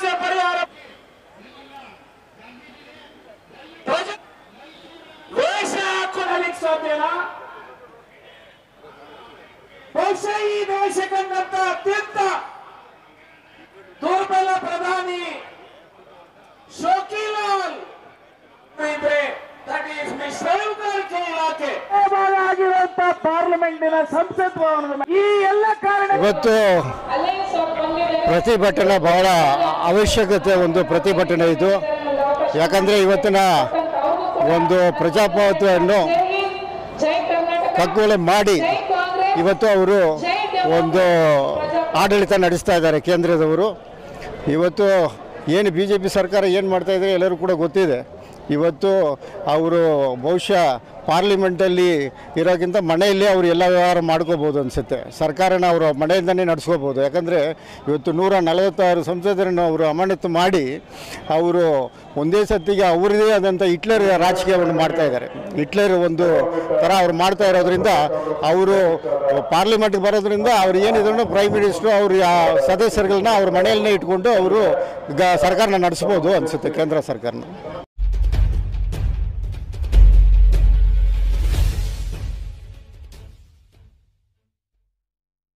ಸಮಸ್ಯೆ ಪರಿಹಾರ ವೇಷ ಹಾಕೋದಲಿಕ್ಕೆ ಸಾಧ್ಯನಾ? ಬಹುಶಃ ಈ ದೇಶ ಕಂಡಂತ ಅತ್ಯಂತ ದುರ್ಬಲ ಪ್ರಧಾನಿ ಶೋಕಿಲಾಲ್ ಇದ್ರೆ ದಟ್ ಈಸ್ ಮಿಶ್ರಯುಗಾರಿಕೆ ಇಲಾಖೆ ಆಗಿರುವಂತ ಪಾರ್ಲಿಮೆಂಟಿನ ಸಂಸತ್ ಭವನದ ಈ ಎಲ್ಲ ಕಾರಣ ಇವತ್ತು ಪ್ರತಿಭಟನೆ ಬಹಳ ಅವಶ್ಯಕತೆ ಒಂದು ಪ್ರತಿಭಟನೆ ಇದು. ಯಾಕಂದರೆ ಇವತ್ತಿನ ಒಂದು ಪ್ರಜಾಪ್ರಭುತ್ವವನ್ನು ಕಗ್ಗೊಲೆ ಮಾಡಿ ಇವತ್ತು ಅವರು ಒಂದು ಆಡಳಿತ ನಡೆಸ್ತಾ ಇದ್ದಾರೆ ಕೇಂದ್ರದವರು. ಇವತ್ತು ಏನು BJP ಸರ್ಕಾರ ಏನು ಮಾಡ್ತಾಯಿದ್ದಾರೆ ಎಲ್ಲರೂ ಕೂಡ ಗೊತ್ತಿದೆ. ಇವತ್ತು ಅವರು ಬಹುಶಃ ಪಾರ್ಲಿಮೆಂಟಲ್ಲಿ ಇರೋಕ್ಕಿಂತ ಮನೆಯಲ್ಲೇ ಅವರು ಎಲ್ಲ ವ್ಯವಹಾರ ಮಾಡ್ಕೋಬೋದು ಅನಿಸುತ್ತೆ. ಸರ್ಕಾರನ ಅವರು ಮನೆಯಿಂದನೇ ನಡೆಸ್ಕೋಬೋದು. ಯಾಕಂದರೆ ಇವತ್ತು 146 ಸಂಸದರನ್ನು ಅವರು ಅಮಾನತು ಮಾಡಿ ಅವರು ಒಂದೇ ಸತ್ತಿಗೆ ಅವರದೇ ಆದಂಥ ಹಿಟ್ಲರ್ ರಾಜಕೀಯವನ್ನು ಮಾಡ್ತಾಯಿದ್ದಾರೆ. ಹಿಟ್ಲರ್ ಒಂದು ಥರ ಅವ್ರು ಮಾಡ್ತಾ ಇರೋದ್ರಿಂದ ಅವರು ಪಾರ್ಲಿಮೆಂಟ್ಗೆ ಬರೋದ್ರಿಂದ ಅವ್ರು ಏನಿದ್ರು ಪ್ರೈಮ್ ಮಿನಿಸ್ಟ್ರು ಅವ್ರ ಸದಸ್ಯರುಗಳನ್ನ ಅವ್ರ ಮನೆಯಲ್ಲೇ ಇಟ್ಕೊಂಡು ಅವರು ಸರ್ಕಾರನ ನಡೆಸ್ಬೋದು ಅನಿಸುತ್ತೆ ಕೇಂದ್ರ ಸರ್ಕಾರನ.